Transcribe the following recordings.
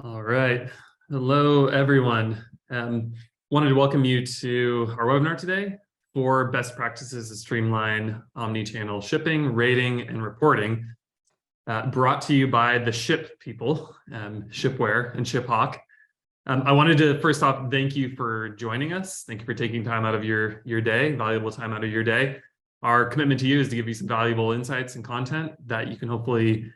All right. Hello, everyone. Wanted to welcome you to our webinar today for best practices to streamline omni-channel shipping, rating, and reporting, brought to you by the ship people, Shipware and ShipHawk. I wanted to first off thank you for joining us. Thank you for taking time out of your day, valuable time out of your day. Our commitment to you is to give you some valuable insights and content that you can hopefully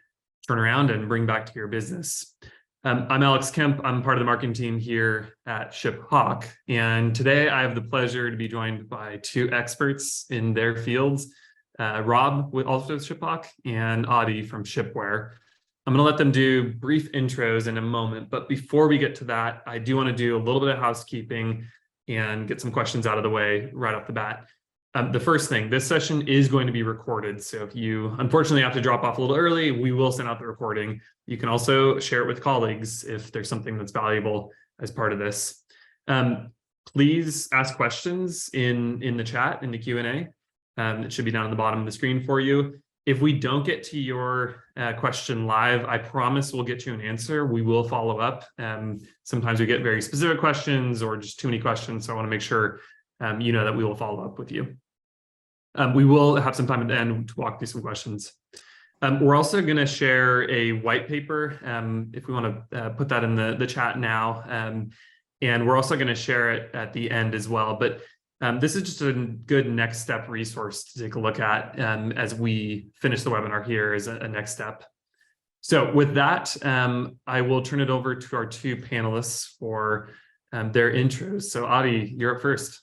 turn around and bring back to your business. I'm Alex Kemp. I'm part of the marketing team here at ShipHawk. And today I have the pleasure to be joined by two experts in their fields, Rob, also with ShipHawk, and Audie from Shipware. I'm going to let them do brief intros in a moment. But before we get to that, I do want to do a little bit of housekeeping and get some questions out of the way right off the bat. The first thing, this session is going to be recorded. So if you unfortunately have to drop off a little early, we will send out the recording. You can also share it with colleagues if there's something that's valuable as part of this. Please ask questions in the chat, in the Q&A. It should be down at the bottom of the screen for you. If we don't get to your question live, I promise we'll get you an answer. We will follow up. Sometimes we get very specific questions or just too many questions. So I want to make sure you know that we will follow up with you. We will have some time at the end to walk through some questions. We're also going to share a white paper, if we want to put that in the chat now. And we're also going to share it at the end as well. But this is just a good next step resource to take a look at as we finish the webinar here as a next step. So with that, I will turn it over to our two panelists for their intros. So Audie, you're up first.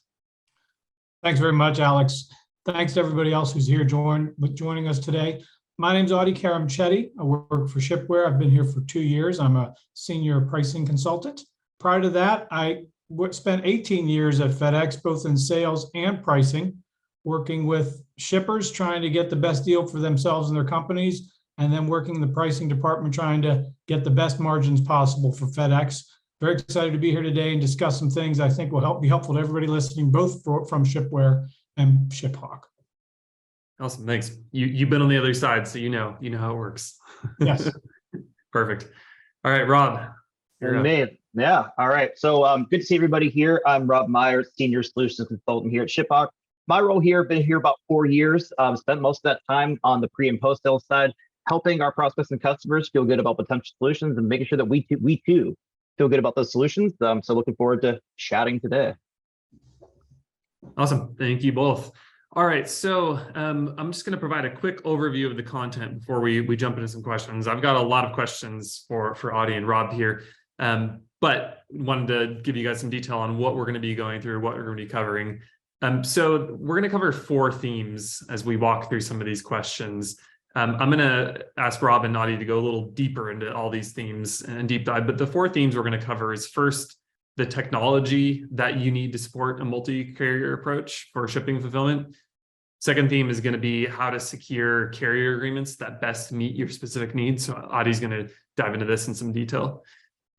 Thanks very much, Alex. Thanks to everybody else who's here joining us today. My name is Audie Karamchetti. I work for Shipware. I've been here for 2 years. I'm a senior pricing consultant. Prior to that, I spent 18 years at FedEx, both in sales and pricing, working with shippers, trying to get the best deal for themselves and their companies, and then working in the pricing department, trying to get the best margins possible for FedEx. Very excited to be here today and discuss some things I think will be helpful to everybody listening, both from Shipware and ShipHawk. Awesome, thanks. You've been on the other side, so you know how it works. Yes. Perfect. All right, Rob. Yeah. All right. So good to see everybody here. I'm Rob Myers, Senior Solutions Consultant here at ShipHawk. My role here, been here about 4 years. Spent most of that time on the pre and post sales side, helping our prospects and customers feel good about potential solutions and making sure that we too feel good about those solutions. So looking forward to chatting today. Awesome. Thank you both. All right. So I'm just going to provide a quick overview of the content before we jump into some questions. I've got a lot of questions for Audie and Rob here, but wanted to give you guys some detail on what we're going to be going through, what we're going to be covering. So we're going to cover 4 themes as we walk through some of these questions. I'm going to ask Rob and Audie to go a little deeper into all these themes and deep dive, but the 4 themes we're going to cover is first, the technology that you need to support a multi-carrier approach for shipping fulfillment. Second theme is going to be how to secure carrier agreements that best meet your specific needs. So Audie's going to dive into this in some detail.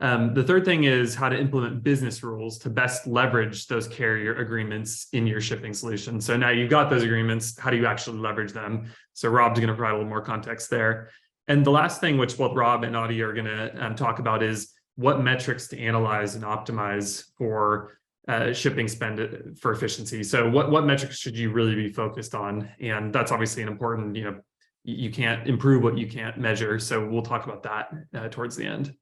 The third thing is how to implement business rules to best leverage those carrier agreements in your shipping solution. So now you've got those agreements, how do you actually leverage them? So Rob's going to provide a little more context there. And the last thing, which both Rob and Audie are going to talk about, is what metrics to analyze and optimize for shipping spend for efficiency. So what metrics should you really be focused on? And that's obviously an important, you can't improve what you can't measure. So we'll talk about that towards the end.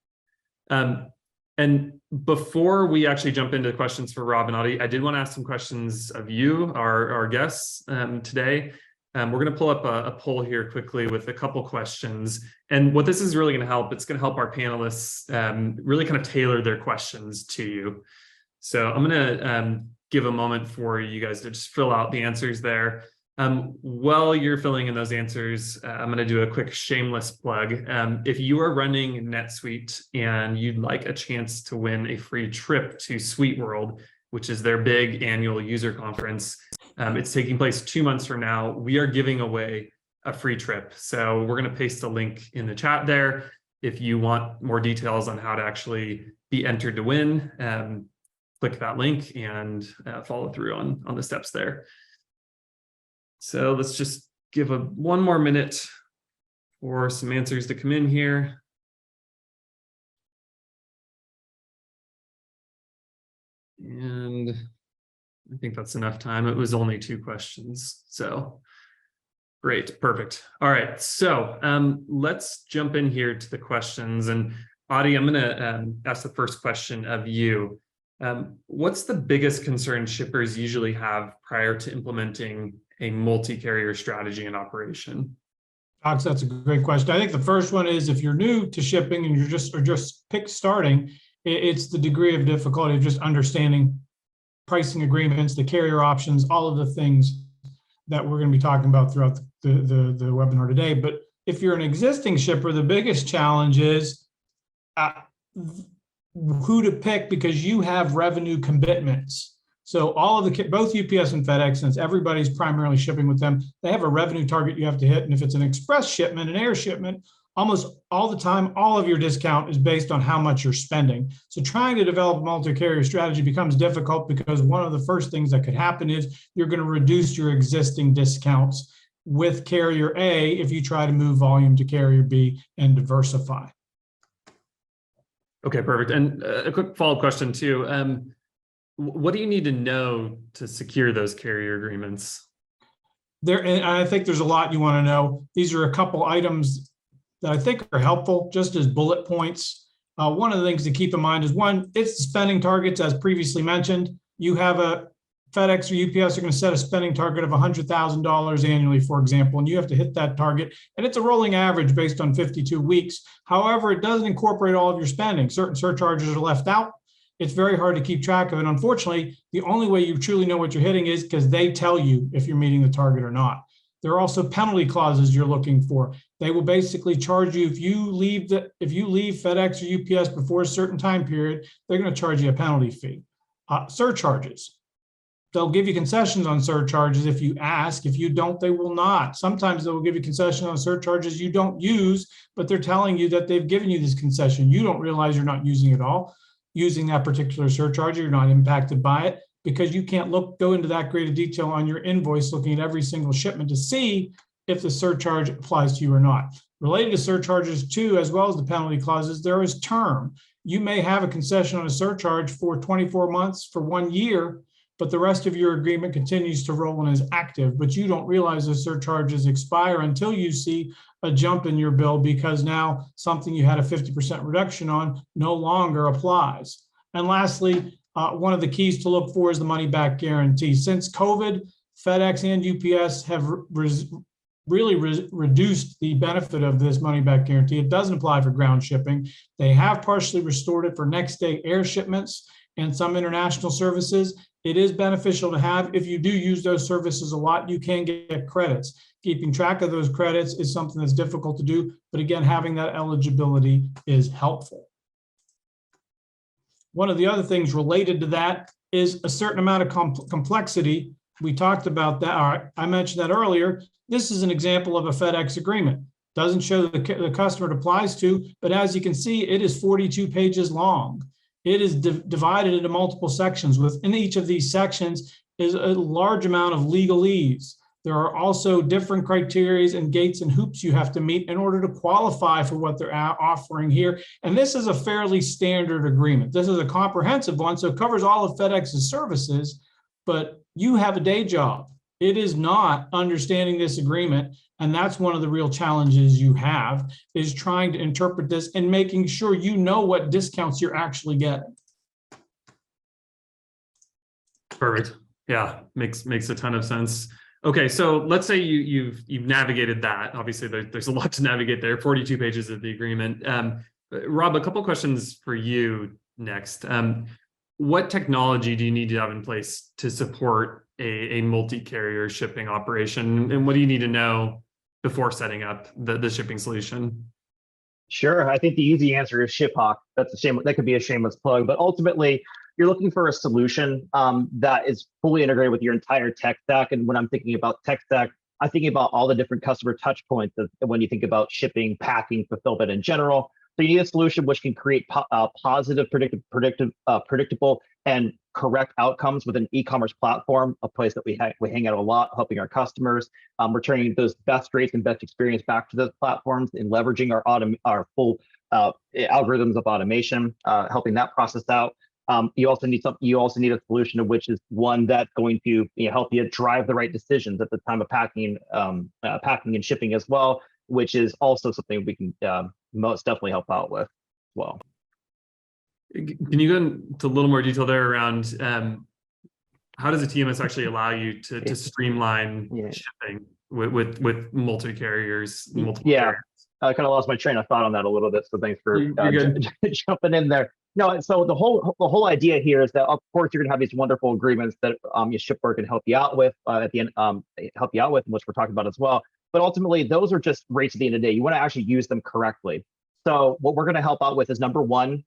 And before we actually jump into questions for Rob and Audie, I did want to ask some questions of you, our guests today. We're going to pull up a poll here quickly with a couple questions. And what this is really going to help, it's going to help our panelists really kind of tailor their questions to you. So I'm going to give a moment for you guys to just fill out the answers there. While you're filling in those answers, I'm going to do a quick shameless plug. If you are running NetSuite and you'd like a chance to win a free trip to SuiteWorld, which is their big annual user conference, it's taking place 2 months from now. We are giving away a free trip. So we're going to paste a link in the chat there. If you want more details on how to actually be entered to win, click that link and follow through on the steps there. So let's just give one more minute for some answers to come in here. And I think that's enough time. It was only 2 questions. So great, perfect. All right, so let's jump in here to the questions. And Audie, I'm gonna ask the first question of you. What's the biggest concern shippers usually have prior to implementing a multi-carrier strategy and operation? Alex, that's a great question. I think the first one is if you're new to shipping and you're just starting, it's the degree of difficulty of just understanding pricing agreements, the carrier options, all of the things that we're going to be talking about throughout the webinar today. But if you're an existing shipper, the biggest challenge is who to pick, because you have revenue commitments. So all of both UPS and FedEx, since everybody's primarily shipping with them, they have a revenue target you have to hit. And if it's an express shipment, an air shipment, almost all the time, all of your discount is based on how much you're spending. So trying to develop a multi-carrier strategy becomes difficult because one of the first things that could happen is you're going to reduce your existing discounts with carrier A if you try to move volume to carrier B and diversify. Okay, perfect. And a quick follow-up question too. What do you need to know to secure those carrier agreements? And I think there's a lot you want to know. These are a couple items that I think are helpful just as bullet points. One of the things to keep in mind is one, it's the spending targets as previously mentioned. You have a FedEx or UPS are going to set a spending target of $100,000 annually, for example, and you have to hit that target. And it's a rolling average based on 52 weeks. However, it doesn't incorporate all of your spending. Certain surcharges are left out. It's very hard to keep track of it. Unfortunately, the only way you truly know what you're hitting is because they tell you if you're meeting the target or not. There are also penalty clauses you're looking for. They will basically charge you if you leave FedEx or UPS before a certain time period, they're going to charge you a penalty fee. Surcharges. They'll give you concessions on surcharges if you ask. If you don't, they will not. Sometimes they will give you concessions on surcharges you don't use, but they're telling you that they've given you this concession. You don't realize you're not using it all. Using that particular surcharge, you're not impacted by it because you can't go into that great of detail on your invoice, looking at every single shipment to see if the surcharge applies to you or not. Related to surcharges too, as well as the penalty clauses, there is term. You may have a concession on a surcharge for 24 months, for 1 year, but the rest of your agreement continues to roll and is active, but you don't realize the surcharges expire until you see a jump in your bill because now something you had a 50% reduction on no longer applies. And lastly, one of the keys to look for is the money back guarantee. Since COVID, FedEx and UPS have really reduced the benefit of this money back guarantee. It doesn't apply for ground shipping. They have partially restored it for next day air shipments and some international services. It is beneficial to have. If you do use those services a lot, you can get credits. Keeping track of those credits is something that's difficult to do, but again, having that eligibility is helpful. One of the other things related to that is a certain amount of complexity. We talked about that. I mentioned that earlier. This is an example of a FedEx agreement. Doesn't show the customer it applies to, but as you can see, it is 42 pages long. It is divided into multiple sections. Within each of these sections is a large amount of legalese. There are also different criteria and gates and hoops you have to meet in order to qualify for what they're offering here. And this is a fairly standard agreement. This is a comprehensive one, so it covers all of FedEx's services, but you have a day job. It is not understanding this agreement. And that's one of the real challenges you have, is trying to interpret this and making sure you know what discounts you're actually getting. Perfect. Yeah, makes a ton of sense. Okay, so let's say you've navigated that. Obviously, there's a lot to navigate there. 42 pages of the agreement. Rob, a couple questions for you next. What technology do you need to have in place to support a multi-carrier shipping operation, and what do you need to know before setting up the shipping solution? Sure. I think the easy answer is ShipHawk. That's a shame. That could be a shameless plug, but ultimately, you're looking for a solution that is fully integrated with your entire tech stack. And when I'm thinking about tech stack, I'm thinking about all the different customer touch points when you think about shipping, packing, fulfillment in general. So you need a solution which can create positive, predictable, and correct outcomes with an e-commerce platform, a place that we hang out a lot, helping our customers, returning those best rates and best experience back to those platforms, and leveraging our full algorithms of automation, helping that process out. You also need You also need a solution of which is one that's going to help you drive the right decisions at the time of packing, packing and shipping as well, which is also something we can most definitely help out with as well. Can you go into a little more detail there around how does a TMS actually allow you to streamline shipping with multi carriers? Carriers? I kind of lost my train of thought on that a little bit, so thanks for jumping in there. No, so the whole idea here is that of course you're going to have these wonderful agreements that your shipper can help you out with at the end, help you out with, which we're talking about as well. But ultimately, those are just rates at the end of the day. You want to actually use them correctly. So what we're going to help out with is number one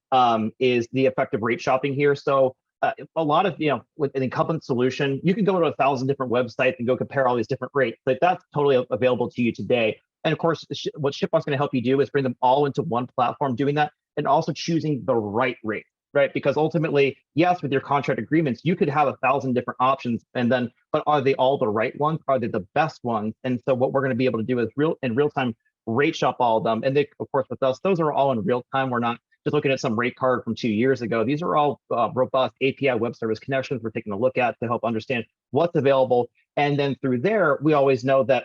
is the effective rate shopping here. So a lot of, with an incumbent solution, you can go to 1,000 different websites and go compare all these different rates. But that's totally available to you today. And of course, what ShipHawk's going to help you do is bring them all into one platform, doing that, and also choosing the right rate, right? Because ultimately, yes, with your contract agreements, you could have 1,000 different options, but are they all the right ones? Are they the best ones? And so what we're going to be able to do is in real time rate shop all of them. And they, of course, with us, those are all in real time. We're not just looking at some rate card from 2 years ago. These are all robust API web service connections we're taking a look at to help understand what's available. And then through there, we always know that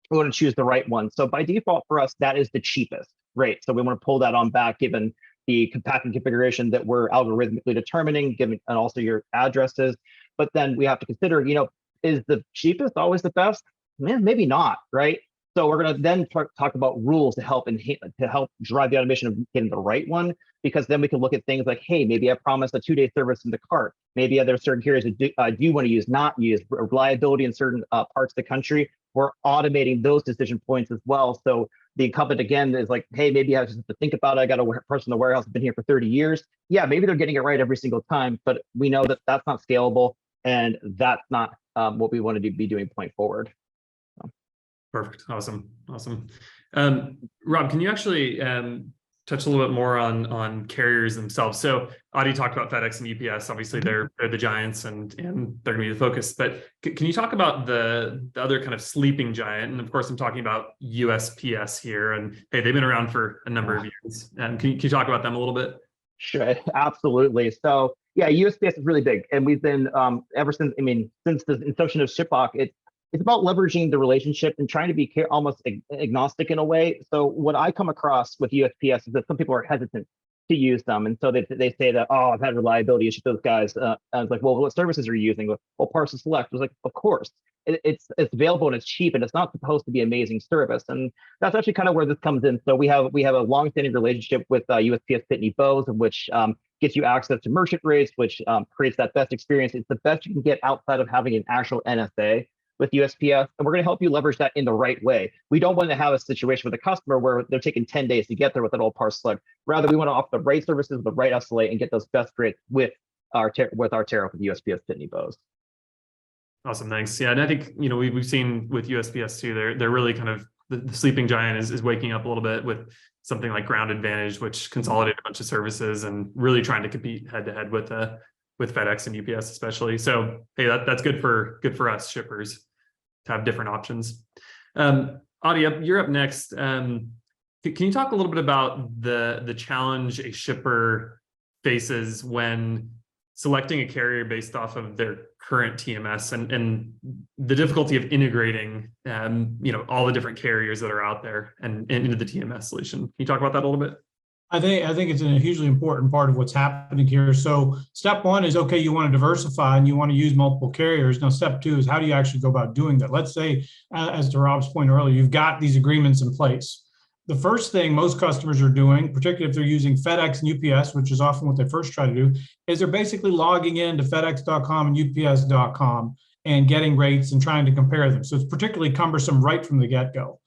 we want to choose the right one. So by default for us, that is the cheapest rate. So we want to pull that on back given the packing configuration that we're algorithmically determining, given and also your addresses. But then we have to consider, is the cheapest always the best? Man, maybe not, right? So we're going to then talk about rules to help drive the automation of getting the right one, because then we can look at things like, hey, maybe I promised a 2-day service in the cart. Maybe there are certain carriers that do you want to use, not use, reliability in certain parts of the country. We're automating those decision points as well. So the incumbent, again, is like, hey, maybe I just have to think about it. I got a person in the warehouse who's been here for 30 years. Yeah, maybe they're getting it right every single time, but we know that that's not scalable, and that's not what we want to be doing point forward. Perfect. Awesome. Rob, can you actually touch a little bit more on carriers themselves? So Audie talked about FedEx and UPS. Obviously, they're the giants and they're going to be the focus. But can you talk about the other kind of sleeping giant? And of course, I'm talking about USPS here. And hey, they've been around for a number of years. Can you talk about them a little bit? Sure, absolutely. So yeah, USPS is really big, and we've been ever since. Since the inception of ShipHawk, it's about leveraging the relationship and trying to be almost agnostic in a way. So what I come across with USPS is that some people are hesitant to use them. And so they say that, oh, I've had reliability issues with those guys. I was like, well, what services are you using? Well, Parcel Select. I was like, of course. It's available and it's cheap, and it's not supposed to be amazing service. And that's actually kind of where this comes in. So we have a long-standing relationship with USPS Pitney Bowes, which gets you access to merchant rates, which creates that best experience. It's the best you can get outside of having an actual NSA with USPS, and we're going to help you leverage that in the right way. We don't want to have a situation with a customer where they're taking 10 days to get there with an old Parcel Select. Rather, we want to offer the right services with the right SLA and get those best rates with our tariff with USPS Pitney Bowes. Awesome, thanks. Yeah, and I think we've seen with USPS too. They're really kind of the sleeping giant is waking up a little bit with something like Ground Advantage, which consolidated a bunch of services and really trying to compete head to head with FedEx and UPS especially. So hey, that's good for us shippers to have different options. Audie, you're up next. Can you talk a little bit about the challenge a shipper faces when selecting a carrier based off of their current TMS and the difficulty of integrating all the different carriers that are out there and into the TMS solution? Can you talk about that a little bit? I think it's a hugely important part of what's happening here. So step one is, okay, you want to diversify and you want to use multiple carriers. Now, step two is, how do you actually go about doing that? Let's say, as to Rob's point earlier, you've got these agreements in place. The first thing most customers are doing, particularly if they're using FedEx and UPS, which is often what they first try to do, is they're basically logging in to FedEx.com and UPS.com and getting rates and trying to compare them. So it's particularly cumbersome right from the get-go.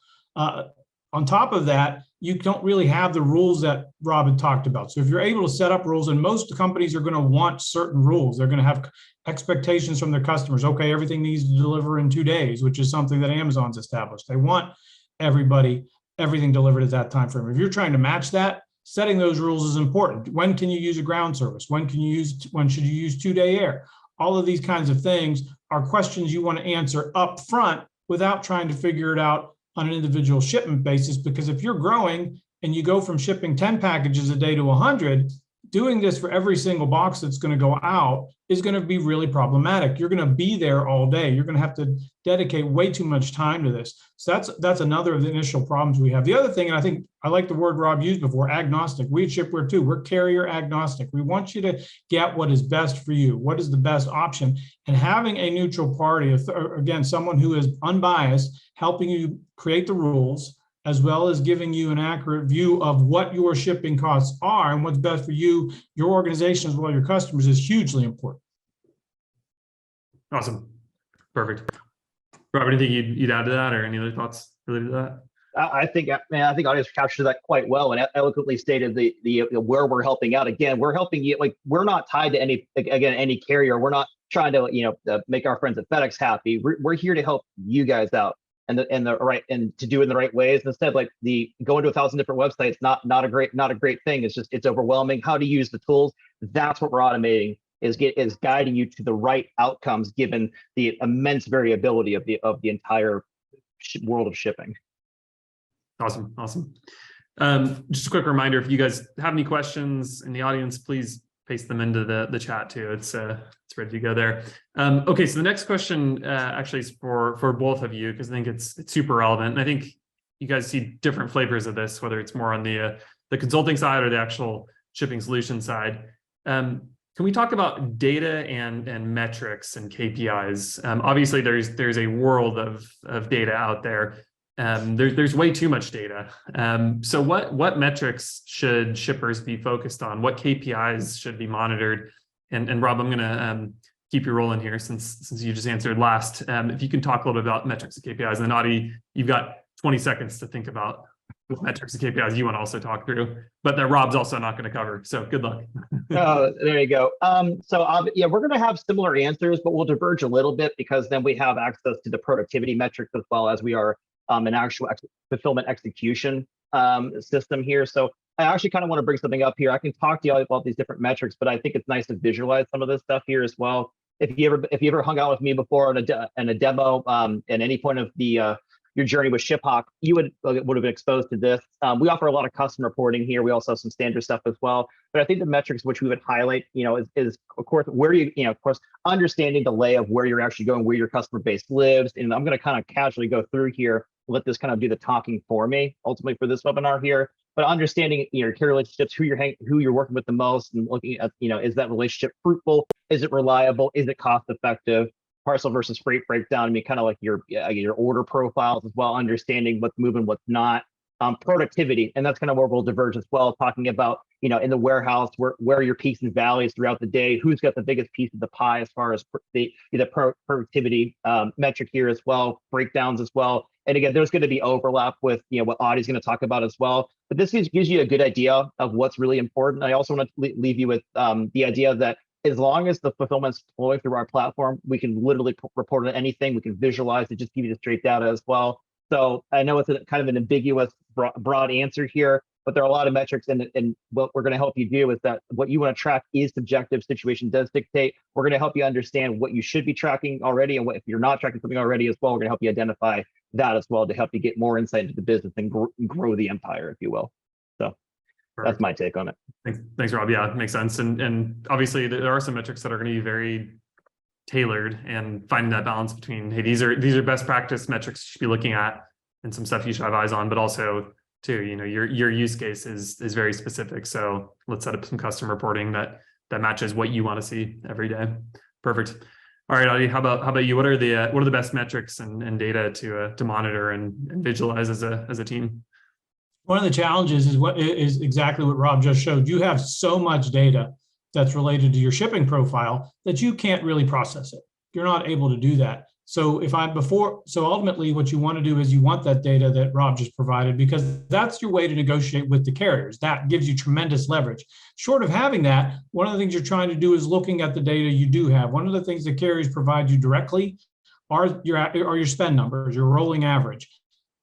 On top of that, you don't really have the rules that Rob had talked about. So if you're able to set up rules, and most companies are going to want certain rules, they're going to have expectations from their customers. Okay, everything needs to deliver in 2 days, which is something that Amazon's established. They want everything delivered at that time frame. If you're trying to match that, setting those rules is important. When can you use a ground service? When should you use 2-day air? All of these kinds of things are questions you want to answer up front without trying to figure it out on an individual shipment basis, because if you're growing and you go from shipping 10 packages a day to 100, doing this for every single box that's going to go out is going to be really problematic. You're going to be there all day. You're going to have to dedicate way too much time to this. So that's another of the initial problems we have. The other thing, and I think I like the word Rob used before, agnostic. We at Shipware too, we're carrier agnostic. We want you to get what is best for you. What is the best option? And having a neutral party, again, someone who is unbiased, helping you create the rules, as well as giving you an accurate view of what your shipping costs are and what's best for you, your organization, as well as your customers, is hugely important. Awesome. Perfect. Rob, anything you'd add to that, or any other thoughts related to that? I think audience captured that quite well and eloquently stated the where we're helping out. Again, we're helping you. Like, we're not tied to any carrier. We're not trying to make our friends at FedEx happy. We're here to help you guys out and to do it in the right ways. Instead, like going to 1,000 different websites, not a great thing. It's overwhelming. How to use the tools. That's what we're automating. Is guiding you to the right outcomes given the immense variability of the entire world of shipping. Awesome. Just a quick reminder, if you guys have any questions in the audience, please paste them into the chat too. It's ready to go there. Okay, so the next question actually is for both of you, because I think it's super relevant. And I think you guys see different flavors of this, whether it's more on the consulting side or the actual shipping solution side. Can we talk about data and metrics and KPIs? Obviously, there's a world of data out there. There's way too much data. So what metrics should shippers be focused on? What KPIs should be monitored? And Rob, I'm going to keep you rolling here since you just answered last. If you can talk a little bit about metrics and KPIs, and then Audie, you've got 20 seconds to think about what metrics and KPIs you want to also talk through, but that Rob's also not going to cover. So good luck. Oh, there you go. Yeah, we're going to have similar answers, but we'll diverge a little bit because then we have access to the productivity metrics as well as we are an actual fulfillment execution system here. So I actually kind of want to bring something up here. I can talk to you about these different metrics, but I think it's nice to visualize some of this stuff here as well. If you ever hung out with me before in a demo at any point of your journey with ShipHawk, you would have been exposed to this. We offer a lot of custom reporting here. We also have some standard stuff as well. But I think the metrics which we would highlight, is of course where of course, understanding the lay of where you're actually going, where your customer base lives. And I'm going to kind of casually go through here, let this kind of do the talking for me, ultimately for this webinar here. But understanding your carrier relationships, who you're working with the most, and looking at, is that relationship fruitful? Is it reliable? Is it cost effective? Parcel versus freight breakdown. I mean, kind of like your order profiles as well, understanding what's moving, what's not. Productivity, and that's kind of where we'll diverge as well, talking about, in the warehouse, where your peaks and valleys throughout the day, who's got the biggest piece of the pie as far as the productivity metric here as well, breakdowns as well. And again, there's going to be overlap with what Audie's going to talk about as well. But this gives you a good idea of what's really important. I also want to leave you with the idea that as long as the fulfillment's flowing through our platform, we can literally report on anything. We can visualize it, just give you the straight data as well. So I know it's kind of an ambiguous, broad answer here, but there are a lot of metrics, and what we're going to help you do is that what you want to track is subjective. Situation does dictate. We're going to help you understand what you should be tracking already, and what if you're not tracking something already as well. We're going to help you identify that as well to help you get more insight into the business and grow the empire, if you will. So that's my take on it. Thanks, Rob. Yeah, it makes sense. And obviously there are some metrics that are going to be very tailored, and finding that balance between, hey, these are best practice metrics you should be looking at, and some stuff you should have eyes on, but also too, your use case is very specific. So let's set up some custom reporting that matches what you want to see every day. Perfect. All right, Audie, how about you? What are the best metrics and data to monitor and visualize as a team? One of the challenges is exactly what Rob just showed. You have so much data that's related to your shipping profile that you can't really process it. You're not able to do that. So ultimately what you want to do is you want that data that Rob just provided, because that's your way to negotiate with the carriers. That gives you tremendous leverage. Short of having that, one of the things you're trying to do is looking at the data you do have. One of the things that carriers provide you directly are your spend numbers, your rolling average.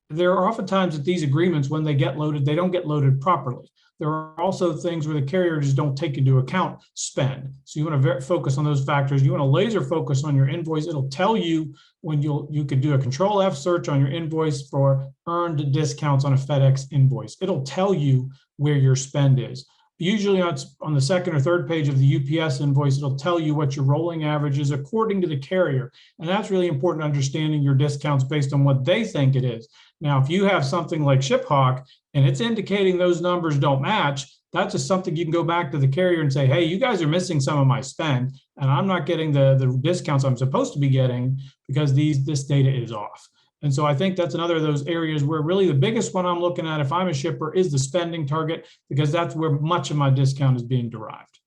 There are oftentimes that these agreements, when they get loaded, they don't get loaded properly. There are also things where the carrier just don't take into account spend. So you want to focus on those factors. You want to laser focus on your invoice. It'll tell you when you could do a Control F search on your invoice for earned discounts on a FedEx invoice. It'll tell you where your spend is. Usually on the second or third page of the UPS invoice, it'll tell you what your rolling average is according to the carrier. And that's really important, understanding your discounts based on what they think it is. Now, if you have something like ShipHawk and it's indicating those numbers don't match, that's just something you can go back to the carrier and say, hey, you guys are missing some of my spend, and I'm not getting the discounts I'm supposed to be getting because this data is off. And so I think that's another of those areas where really the biggest one I'm looking at if I'm a shipper is the spending target, because that's where much of my discount is being derived.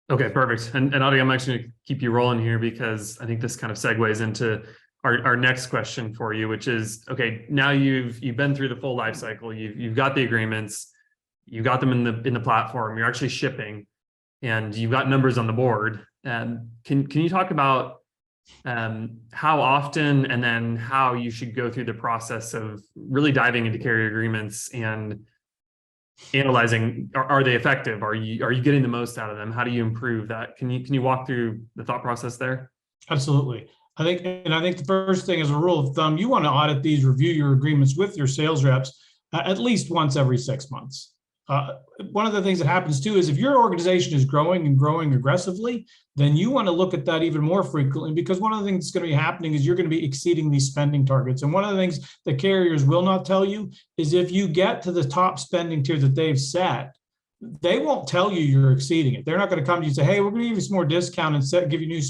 Okay, perfect. And Audie, I'm actually going to keep you rolling here because I think this kind of segues into our next question for you, which is, okay, now you've been through the full life cycle, you've got the agreements, you got them in the platform, you're actually shipping, and you've got numbers on the board. Can you talk about how often and then how you should go through the process of really diving into carrier agreements and analyzing, are they effective? Are you getting the most out of them? How do you improve that? Can you walk through the thought process there? Absolutely. I think the first thing, as a rule of thumb, you want to audit these, review your agreements with your sales reps at least once every 6 months. One of the things that happens too is if your organization is growing and growing aggressively, then you want to look at that even more frequently, because one of the things that's going to be happening is you're going to be exceeding these spending targets. And one of the things the carriers will not tell you is if you get to the top spending tier that they've set, they won't tell you you're exceeding it. They're not going to come to you and say, hey, we're going to give you some more discount and give you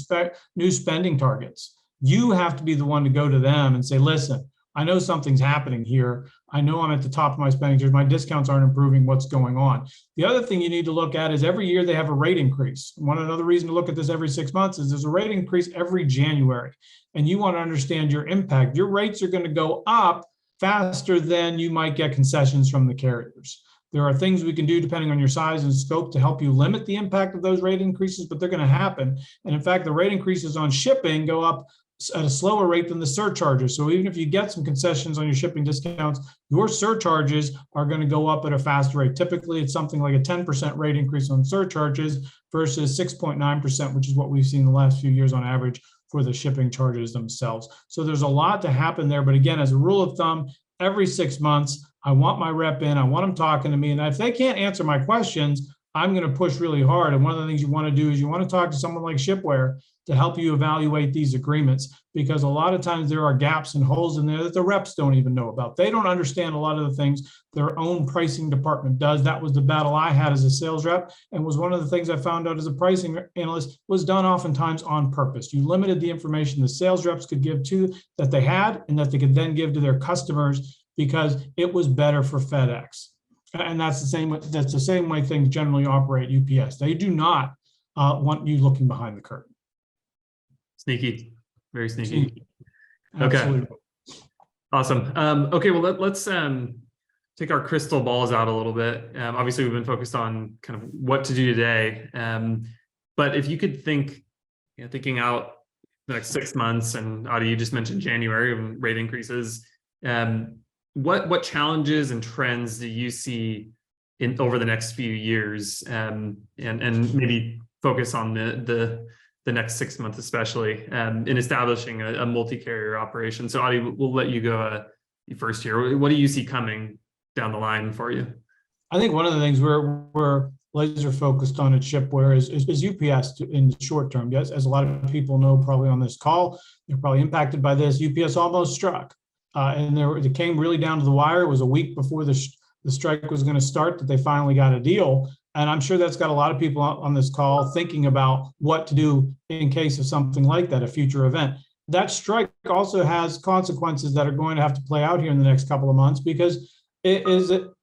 new spending targets. You have to be the one to go to them and say, listen, I know something's happening here. I know I'm at the top of my spending tiers. My discounts aren't improving. What's going on? The other thing you need to look at is every year they have a rate increase. Another reason to look at this every 6 months is there's a rate increase every January. And you want to understand your impact. Your rates are going to go up faster than you might get concessions from the carriers. There are things we can do depending on your size and scope to help you limit the impact of those rate increases, but they're going to happen. And in fact, the rate increases on shipping go up at a slower rate than the surcharges. So even if you get some concessions on your shipping discounts, your surcharges are going to go up at a faster rate. Typically, it's something like a 10% rate increase on surcharges versus 6.9%, which is what we've seen the last few years on average for the shipping charges themselves. So there's a lot to happen there. But again, as a rule of thumb, every 6 months, I want my rep in, I want them talking to me. And if they can't answer my questions, I'm going to push really hard. And one of the things you want to do is you want to talk to someone like Shipware to help you evaluate these agreements, because a lot of times there are gaps and holes in there that the reps don't even know about. They don't understand a lot of the things their own pricing department does. That was the battle I had as a sales rep, and was one of the things I found out as a pricing analyst was done oftentimes on purpose. You limited the information the sales reps could give to that they had and that they could then give to their customers because it was better for FedEx. And that's the same way things generally operate at UPS. They do not want you looking behind the curtain. Sneaky, very sneaky. Absolutely. Okay, awesome. Okay, well let's take our crystal balls out a little bit. Obviously, we've been focused on kind of what to do today, but if you could thinking out the next 6 months, and Audie, you just mentioned January and rate increases. What challenges and trends do you see over the next few years, and maybe focus on the next 6 months, especially in establishing a multi-carrier operation? So Audie, we'll let you go first here. What do you see coming down the line for you? I think one of the things we're laser focused on at Shipware is UPS in the short term. Yes, as a lot of people know probably on this call, they're probably impacted by this. UPS almost struck. And it came really down to the wire. It was a week before the strike was going to start that they finally got a deal. And I'm sure that's got a lot of people on this call thinking about what to do in case of something like that, a future event. That strike also has consequences that are going to have to play out here in the next couple of months, because the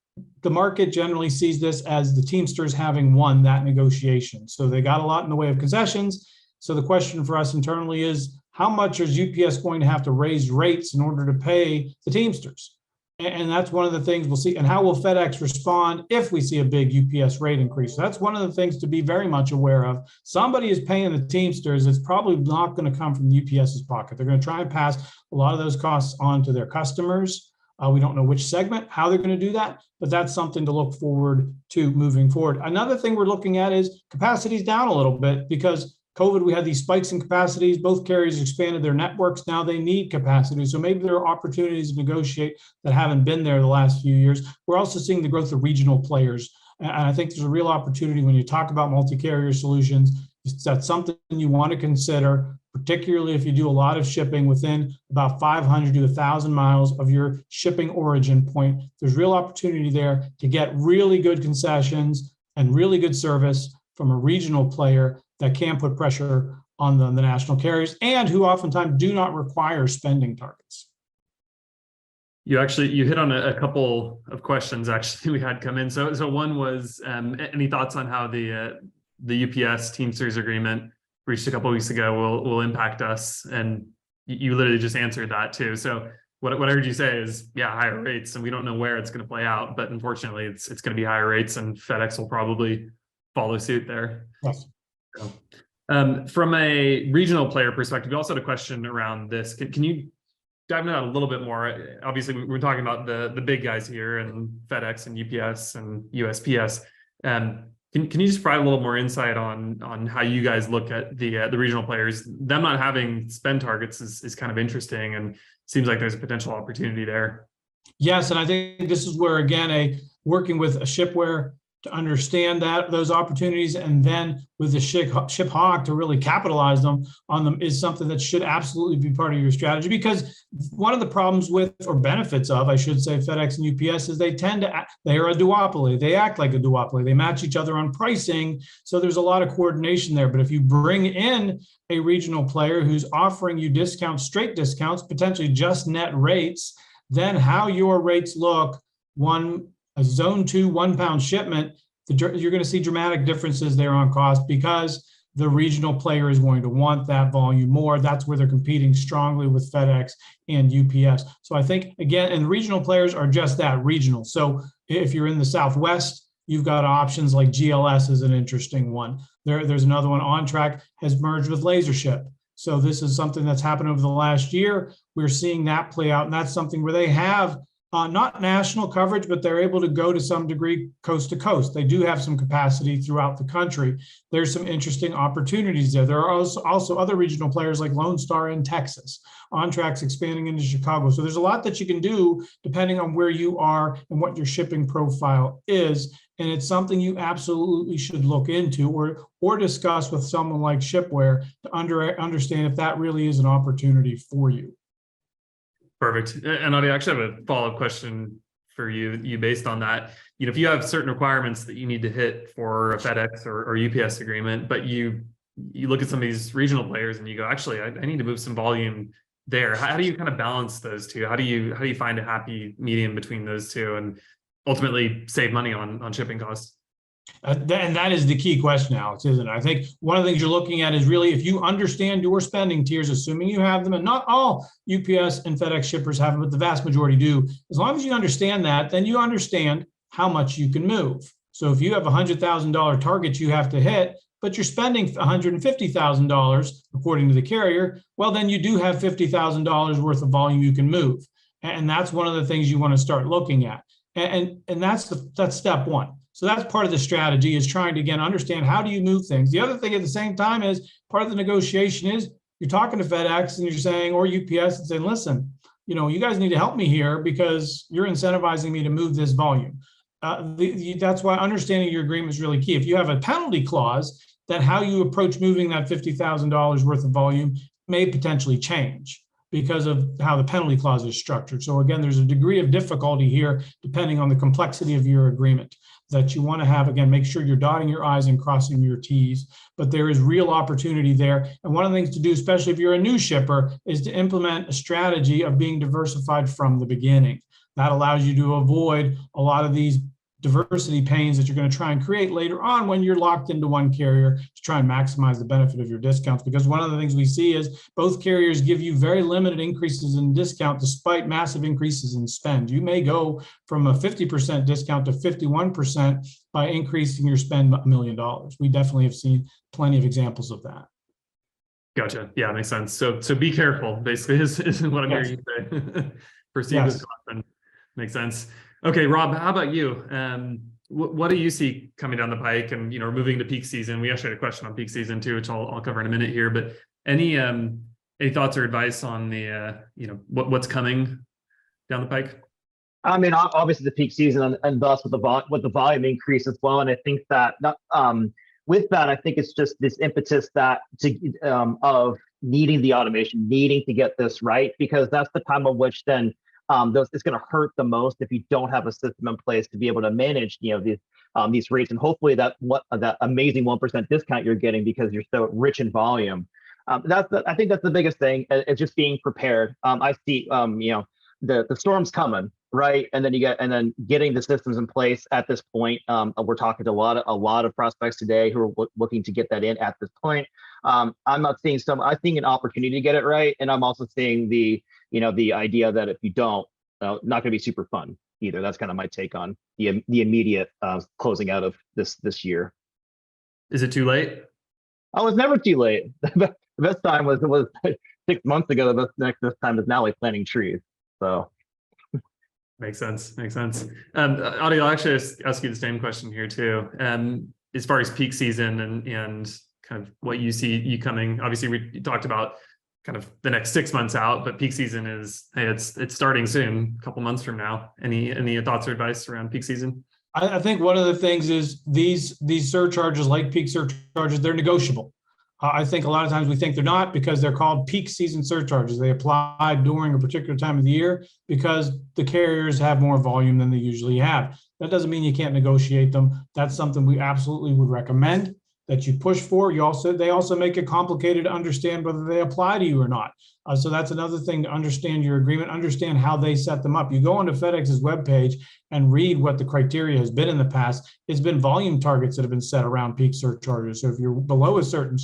market generally sees this as the Teamsters having won that negotiation. So they got a lot in the way of concessions. So the question for us internally is, how much is UPS going to have to raise rates in order to pay the Teamsters? And that's one of the things we'll see. And how will FedEx respond if we see a big UPS rate increase? So that's one of the things to be very much aware of. Somebody is paying the Teamsters. It's probably not going to come from UPS's pocket. They're going to try and pass a lot of those costs on to their customers. We don't know which segment, how they're going to do that, but that's something to look forward to moving forward. Another thing we're looking at is capacity's down a little bit because COVID, we had these spikes in capacities. Both carriers expanded their networks. Now they need capacity. So maybe there are opportunities to negotiate that haven't been there the last few years. We're also seeing the growth of regional players And I think there's a real opportunity when you talk about multi-carrier solutions. That's something you want to consider, particularly if you do a lot of shipping within about 500 to 1,000 miles of your shipping origin point. There's real opportunity there to get really good concessions and really good service from a regional player that can put pressure on the national carriers and who oftentimes do not require spending targets. You hit on a couple of questions actually we had come in. So one was any thoughts on how the UPS Teamsters agreement reached a couple of weeks ago will impact us? And you literally just answered that too. So what I heard you say is, yeah, higher rates, and we don't know where it's going to play out, but unfortunately it's going to be higher rates, and FedEx will probably follow suit there. Yes. So, from a regional player perspective, we also had a question around this. Can you dive into that a little bit more? Obviously, we're talking about the big guys here, and FedEx and UPS and USPS. Can you just provide a little more insight on how you guys look at the regional players? Them not having spend targets is kind of interesting, and seems like there's a potential opportunity there. Yes, and I think this is where, again, working with a shipware to understand those opportunities, and then with the ShipHawk to really capitalize on them is something that should absolutely be part of your strategy. Because one of the problems with, or benefits of, I should say, FedEx and UPS is they are a duopoly. They act like a duopoly. They match each other on pricing. So there's a lot of coordination there. But if you bring in a regional player who's offering you discounts, straight discounts, potentially just net rates, then how your rates look, a zone 2 1-pound shipment, you're going to see dramatic differences there on cost, because the regional player is going to want that volume more. That's where they're competing strongly with FedEx and UPS. So I think, again, and regional players are just that, regional. So if you're in the Southwest, you've got options like GLS is an interesting one. There's another one. OnTrack has merged with LaserShip. So this is something that's happened over the last year. We're seeing that play out, and that's something where they have not national coverage, but they're able to go to some degree coast to coast. They do have some capacity throughout the country. There's some interesting opportunities there. There are also other regional players like Lone Star in Texas. OnTrack's expanding into Chicago. So there's a lot that you can do depending on where you are and what your shipping profile is. And it's something you absolutely should look into or discuss with someone like Shipware to understand if that really is an opportunity for you. Perfect. And I actually have a follow-up question for you based on that. If you have certain requirements that you need to hit for a FedEx or UPS agreement, but you look at some of these regional players and you go, actually, I need to move some volume there. How do you kind of balance those two? How do you find a happy medium between those two and ultimately save money on shipping costs? And that is the key question, Alex, isn't it? I think one of the things you're looking at is really, if you understand your spending tiers, assuming you have them, and not all UPS and FedEx shippers have them, but the vast majority do. As long as you understand that, then you understand how much you can move. So if you have a $100,000 target you have to hit, but you're spending $150,000 according to the carrier, well, then you do have $50,000 worth of volume you can move. And that's one of the things you want to start looking at. And that's step one. So that's part of the strategy, is trying to, again, understand how do you move things. The other thing at the same time is part of the negotiation is you're talking to FedEx and you're saying, or UPS, and saying, listen, you guys need to help me here because you're incentivizing me to move this volume. That's why understanding your agreement is really key. If you have a penalty clause, then how you approach moving that $50,000 worth of volume may potentially change because of how the penalty clause is structured. So again, there's a degree of difficulty here depending on the complexity of your agreement that you want to have. Again, make sure you're dotting your I's and crossing your T's, but there is real opportunity there. And one of the things to do, especially if you're a new shipper, is to implement a strategy of being diversified from the beginning. That allows you to avoid a lot of these diversity pains that you're going to try and create later on when you're locked into one carrier to try and maximize the benefit of your discounts. Because one of the things we see is both carriers give you very limited increases in discount despite massive increases in spend. You may go from a 50% discount to 51% by increasing your spend $1 million. We definitely have seen plenty of examples of that. Gotcha. Yeah, makes sense. So be careful, basically, is what I'm hearing you say. Proceed with caution. Makes sense. Okay, Rob, how about you? What do you see coming down the pike? And we're moving to peak season. We actually had a question on peak season too, which I'll cover in a minute here. But any thoughts or advice on the what's coming down the pike? I mean, obviously the peak season and thus with the volume increase as well. And I think that with that, I think it's just this impetus of needing the automation, needing to get this right, because that's the time of which then it's going to hurt the most if you don't have a system in place to be able to manage, these rates, and hopefully that amazing 1% discount you're getting because you're so rich in volume. I think that's the biggest thing. It's just being prepared. I see, the storm's coming, right? And then getting the systems in place at this point. We're talking to a lot of prospects today who are looking to get that in at this point. I'm not seeing I'm seeing an opportunity to get it right, and I'm also seeing the idea that if you don't, not going to be super fun either. That's kind of my take on the immediate closing out of this year. Is it too late? Oh, it's never too late. The best time was 6 months ago. The best time is now, like planting trees. So makes sense. Audie, I'll actually ask you the same question here too. As far as peak season and kind of what you see coming, obviously we talked about kind of the next 6 months out, but peak season it's starting soon, a couple months from now. Any thoughts or advice around peak season? I think one of the things is these surcharges, like peak surcharges, they're negotiable. I think a lot of times we think they're not because they're called peak season surcharges. They apply during a particular time of the year because the carriers have more volume than they usually have. That doesn't mean you can't negotiate them. That's something we absolutely would recommend that you push for. They also make it complicated to understand whether they apply to you or not. So that's another thing to understand your agreement, understand how they set them up. You go onto FedEx's webpage and read what the criteria has been in the past. It's been volume targets that have been set around peak surcharges. So if you're below a certain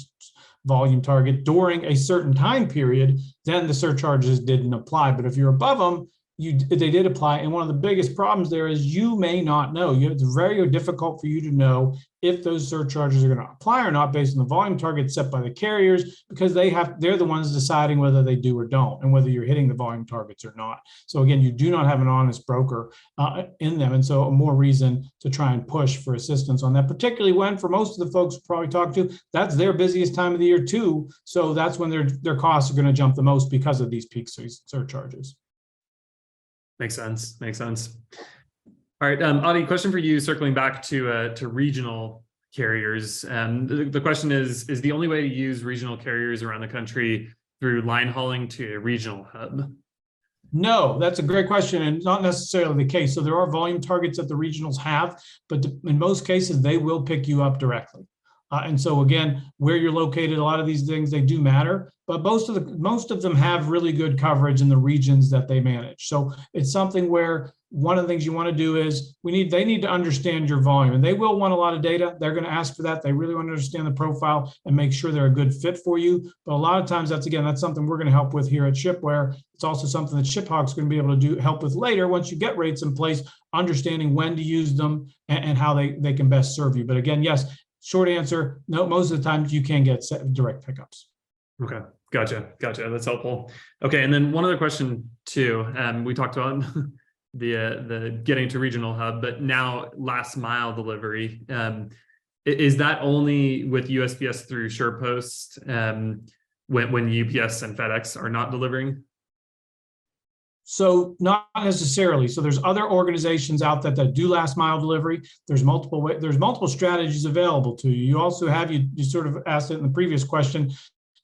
volume target during a certain time period, then the surcharges didn't apply. But if you're above them, they did apply. And one of the biggest problems there is you may not know. It's very difficult for you to know if those surcharges are going to apply or not based on the volume target set by the carriers, because they're the ones deciding whether they do or don't, and whether you're hitting the volume targets or not. So again, you do not have an honest broker in them. And so more reason to try and push for assistance on that, particularly when, for most of the folks probably talk to, that's their busiest time of the year too. So that's when their costs are going to jump the most because of these peak surcharges. Makes sense. All right, Audie, question for you, circling back to regional carriers. The question is the only way to use regional carriers around the country through line hauling to a regional hub? No, that's a great question, and not necessarily the case. So there are volume targets that the regionals have, but in most cases, they will pick you up directly. And so again, where you're located, a lot of these things, they do matter, but most of them have really good coverage in the regions that they manage. So it's something where one of the things you want to do is they need to understand your volume, and they will want a lot of data. They're going to ask for that. They really want to understand the profile and make sure they're a good fit for you. But a lot of times that's something we're going to help with here at Shipware. It's also something that ShipHawk's going to be able to help with later once you get rates in place, understanding when to use them and how they can best serve you. But again, yes, short answer, no, most of the time you can get direct pickups. Okay, gotcha. That's helpful. Okay, and then one other question too. We talked about the getting to regional hub, but now last mile delivery. Is that only with USPS through SurePost when UPS and FedEx are not delivering? So not necessarily. So there's other organizations out there that do last mile delivery. There's multiple strategies available to you. You also have, you sort of asked it in the previous question,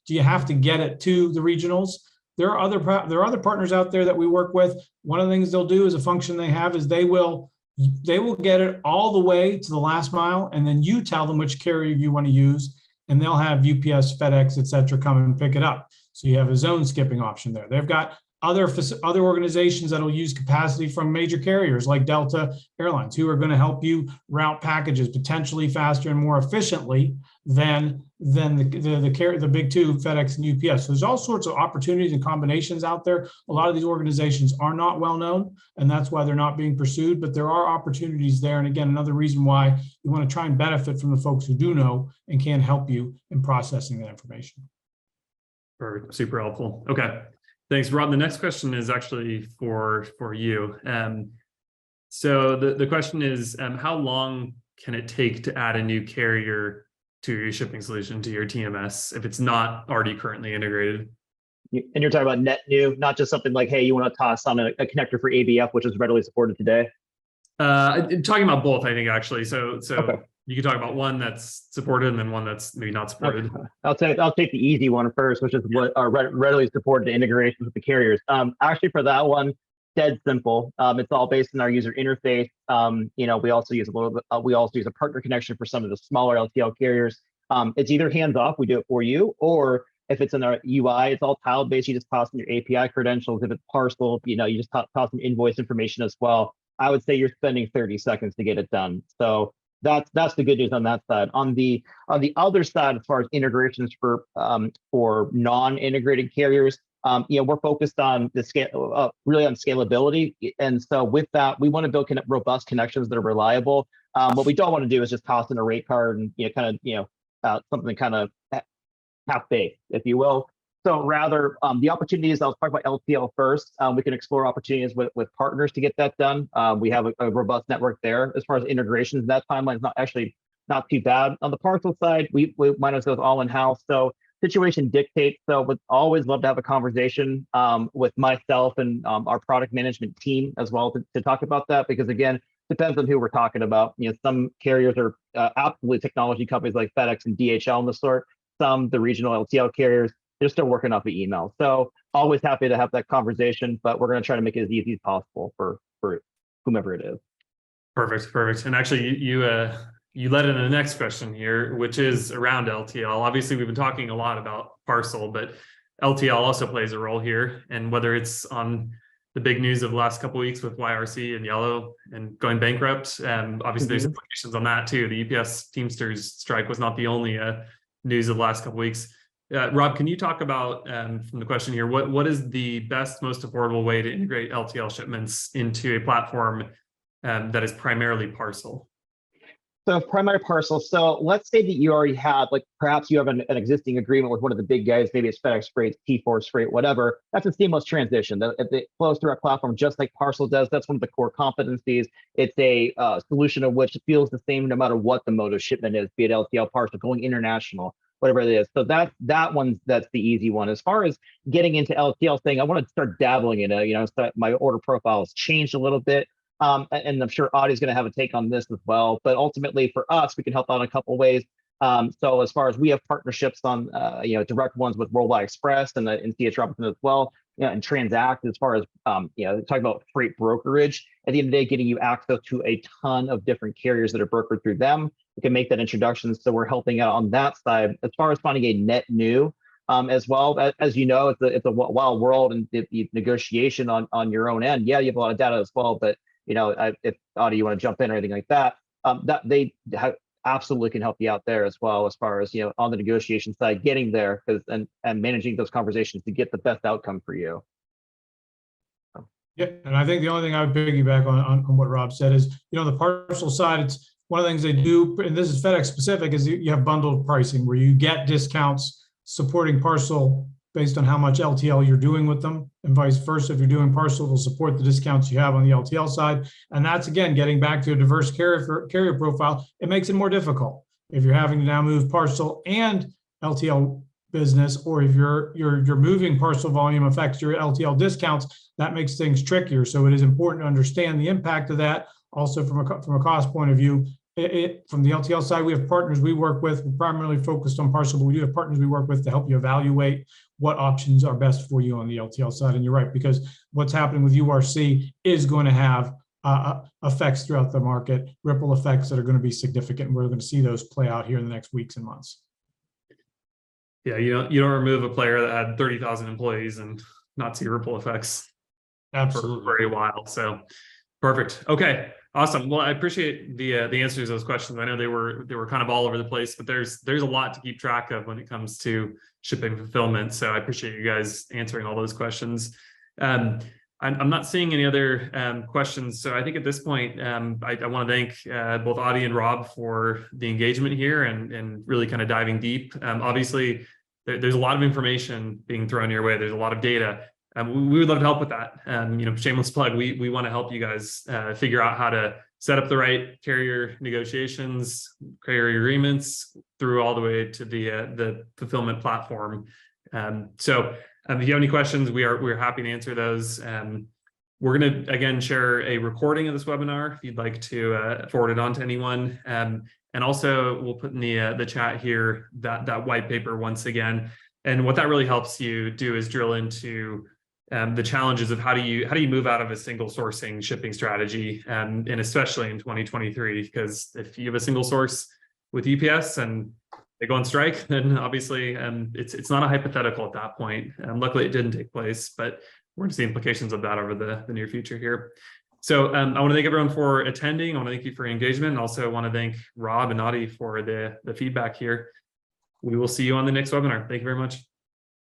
do you have to get it to the regionals? There are other partners out there that we work with. One of the things they'll do is a function they have is they will get it all the way to the last mile, and then you tell them which carrier you want to use, and they'll have UPS, FedEx, et cetera, come and pick it up. So you have a zone skipping option there. They've got other organizations that will use capacity from major carriers like Delta Airlines, who are going to help you route packages potentially faster and more efficiently than the big two, FedEx and UPS. So there's all sorts of opportunities and combinations out there. A lot of these organizations are not well known, and that's why they're not being pursued, but there are opportunities there. And again, another reason why you want to try and benefit from the folks who do know and can help you in processing that information. Super helpful. Okay. Thanks, Rob. The next question is actually for you. So the question is, how long can it take to add a new carrier to your shipping solution, to your TMS, if it's not already currently integrated? And you're talking about net new, not just something like, hey, you want to toss on a connector for ABF, which is readily supported today. Talking about both, I think, actually. So Okay. you could talk about one that's supported and then one that's maybe not supported. Okay. I'll take the easy one first, which is what are readily supported integrations with the carriers. Actually, for that one, dead simple. It's all based on our user interface. We also use a little bit. We also use a partner connection for some of the smaller LTL carriers. It's either hands off, we do it for you, or if it's in our UI, it's all tile based. You just toss in your API credentials. If it's parcel, you just toss in invoice information as well. I would say you're spending 30 seconds to get it done. So that's the good news on that side. On the other side, as far as integrations for non-integrated carriers, we're focused on the scale, really on scalability. And so with that, we want to build robust connections that are reliable. What we don't want to do is just toss in a rate card and something kind of half-baked, if you will. So rather, the opportunities, I'll talk about LTL first. We can explore opportunities with partners to get that done. We have a robust network there. As far as integrations, that timeline is not too bad. On the parcel side, we might as well go all in-house. So situation dictates. So would always love to have a conversation with myself and our product management team as well to talk about that, because again, depends on who we're talking about. Some carriers are absolutely technology companies like FedEx and DHL and the sort. Some, the regional LTL carriers, they're still working off the email. So always happy to have that conversation, but we're going to try to make it as easy as possible for whomever it is. Perfect. And actually, you led into the next question here, which is around LTL. Obviously, we've been talking a lot about parcel, but LTL also plays a role here. And whether it's on the big news of the last couple of weeks with YRC and Yellow and going bankrupt, obviously there's implications on that too. The UPS Teamsters strike was not the only news of the last couple of weeks. Rob, can you talk about, from the question here, what is the best, most affordable way to integrate LTL shipments into a platform that is primarily parcel? So primary parcel. So let's say that you already have, like perhaps you have an existing agreement with one of the big guys, maybe it's FedEx Freight, T4 Freight, whatever. That's a seamless transition. It flows through our platform just like parcel does. That's one of the core competencies. It's a solution of which feels the same no matter what the mode of shipment is, be it LTL, parcel, going international, whatever it is. So that's the easy one. As far as getting into LTL saying, I want to start dabbling in it, so my order profile has changed a little bit. And I'm sure Audie's going to have a take on this as well. But ultimately, for us, we can help out in a couple of ways. So as far as we have partnerships on, direct ones with Worldwide Express and C.H. Robinson as well, and Transact as far as, talking about freight brokerage. At the end of the day, getting you access to a ton of different carriers that are brokered through them. We can make that introduction. So we're helping out on that side. As far as finding a net new, as well, as you know, it's a wild world and the negotiation on your own end. Yeah, you have a lot of data as well, but if Audie, you want to jump in or anything like that, that they absolutely can help you out there as well, as far as on the negotiation side, getting there and managing those conversations to get the best outcome for you. Yeah, and I think the only thing I would piggyback on what Rob said is, the parcel side, it's one of the things they do, and this is FedEx specific, is you have bundled pricing where you get discounts supporting parcel based on how much LTL you're doing with them, and vice versa. If you're doing parcel, they'll support the discounts you have on the LTL side. And that's, again, getting back to a diverse carrier profile. It makes it more difficult if you're having to now move parcel and LTL business, or if you're moving parcel volume affects your LTL discounts, that makes things trickier. So it is important to understand the impact of that. Also from a cost point of view, from the LTL side, we have partners we work with. We're primarily focused on parcel, but we do have partners we work with to help you evaluate what options are best for you on the LTL side. And you're right, because what's happening with URC is going to have effects throughout the market, ripple effects that are going to be significant. And we're going to see those play out here in the next weeks and months. Yeah, you don't remove a player that had 30,000 employees and not see ripple effects. Absolutely. For a while. So perfect. Okay. Awesome. Well, I appreciate the answers to those questions. I know they were kind of all over the place, but there's a lot to keep track of when it comes to shipping fulfillment. So I appreciate you guys answering all those questions. I'm not seeing any other questions. So I think at this point, I want to thank both Audie and Rob for the engagement here and really kind of diving deep. Obviously, there's a lot of information being thrown your way. There's a lot of data. We would love to help with that. Shameless plug. We want to help you guys figure out how to set up the right carrier negotiations, carrier agreements through all the way to the fulfillment platform. If you have any questions, we're happy to answer those. We're going to, again, share a recording of this webinar if you'd like to forward it on to anyone. And also we'll put in the chat here that white paper once again. And what that really helps you do is drill into the challenges of how do you move out of a single sourcing shipping strategy, and especially in 2023, because if you have a single source with UPS and they go on strike, then obviously it's not a hypothetical at that point. Luckily, it didn't take place, but we're going to see implications of that over the near future here. So I want to thank everyone for attending. I want to thank you for your engagement. And also want to thank Rob and Audie for the feedback here. We will see you on the next webinar. Thank you very much.